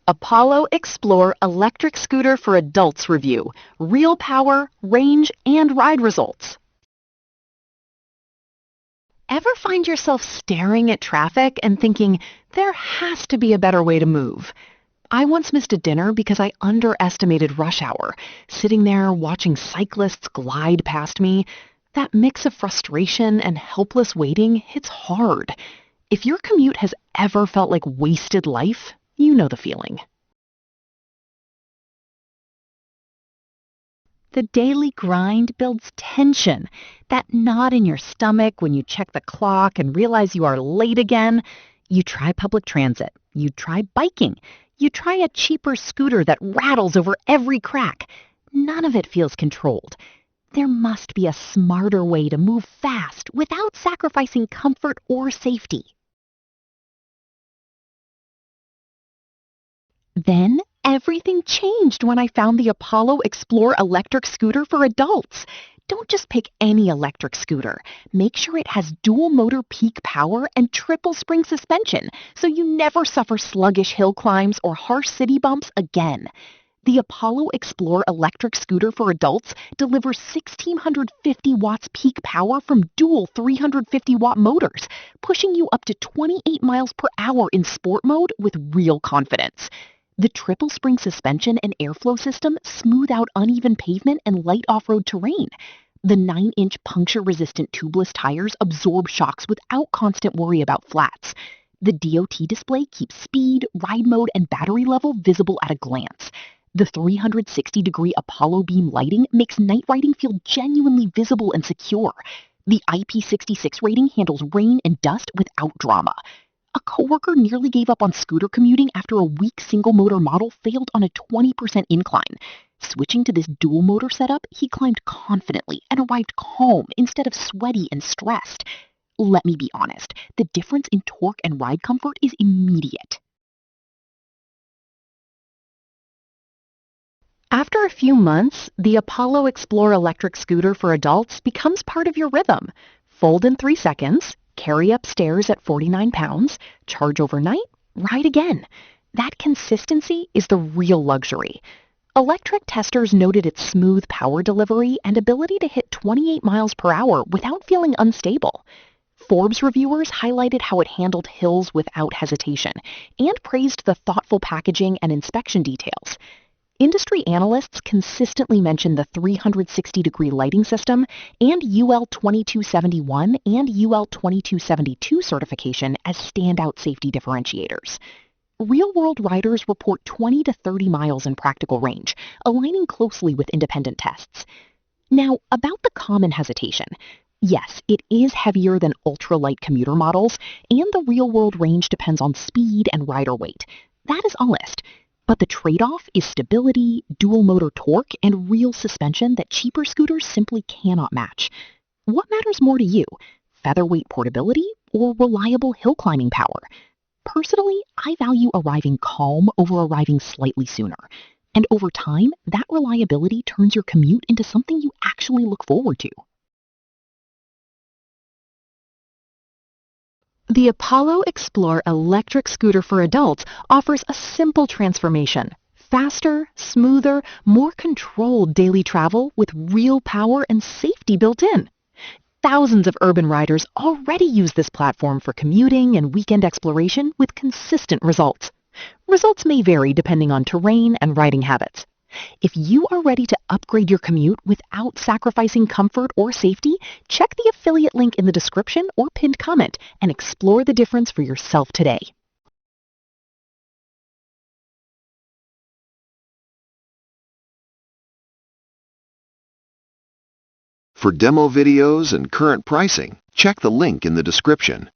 Apollo Explore Electric Scooter for Adults Review. Real power, range, and ride results. Ever find yourself staring at traffic and thinking, there has to be a better way to move? I once missed a dinner because I underestimated rush hour, sitting there watching cyclists glide past me. That mix of frustration and helpless waiting hits hard. If your commute has ever felt like wasted life, you know the feeling. The daily grind builds tension, that knot in your stomach when you check the clock and realize you are late again. You try public transit, you try biking, you try a cheaper scooter that rattles over every crack. None of it feels controlled. There must be a smarter way to move fast without sacrificing comfort or safety. Then everything changed when I found the Apollo Explore electric scooter for adults. Don't just pick any electric scooter. Make sure it has dual motor peak power and triple spring suspension so you never suffer sluggish hill climbs or harsh city bumps again. The Apollo Explore electric scooter for adults delivers 1,650 watts peak power from dual 350-watt motors, pushing you up to 28 miles per hour in sport mode with real confidence. The triple spring suspension and airflow system smooth out uneven pavement and light off-road terrain. The 9-inch puncture-resistant tubeless tires absorb shocks without constant worry about flats. The DOT display keeps speed, ride mode, and battery level visible at a glance. The 360-degree Apollo beam lighting makes night riding feel genuinely visible and secure. The IP66 rating handles rain and dust without drama. A coworker nearly gave up on scooter commuting after a weak single-motor model failed on a 20% incline. Switching to this dual-motor setup, he climbed confidently and arrived calm instead of sweaty and stressed. Let me be honest, the difference in torque and ride comfort is immediate. After a few months, the Apollo Explore electric scooter for adults becomes part of your rhythm. Fold in 3 seconds, carry upstairs at 49 pounds, charge overnight, ride again. That consistency is the real luxury. Electric testers noted its smooth power delivery and ability to hit 28 miles per hour without feeling unstable. Forbes reviewers highlighted how it handled hills without hesitation and praised the thoughtful packaging and inspection details. Industry analysts consistently mention the 360-degree lighting system and UL 2271 and UL 2272 certification as standout safety differentiators. Real-world riders report 20 to 30 miles in practical range, aligning closely with independent tests. Now, about the common hesitation. Yes, it is heavier than ultralight commuter models, and the real-world range depends on speed and rider weight. That is honest. But the trade-off is stability, dual-motor torque, and real suspension that cheaper scooters simply cannot match. What matters more to you, featherweight portability or reliable hill climbing power? Personally, I value arriving calm over arriving slightly sooner. And over time, that reliability turns your commute into something you actually look forward to. The Apollo Explore electric scooter for adults offers a simple transformation. Faster, smoother, more controlled daily travel with real power and safety built in. Thousands of urban riders already use this platform for commuting and weekend exploration with consistent results. Results may vary depending on terrain and riding habits. If you are ready to upgrade your commute without sacrificing comfort or safety, check the affiliate link in the description or pinned comment and explore the difference for yourself today. For demo videos and current pricing, check the link in the description.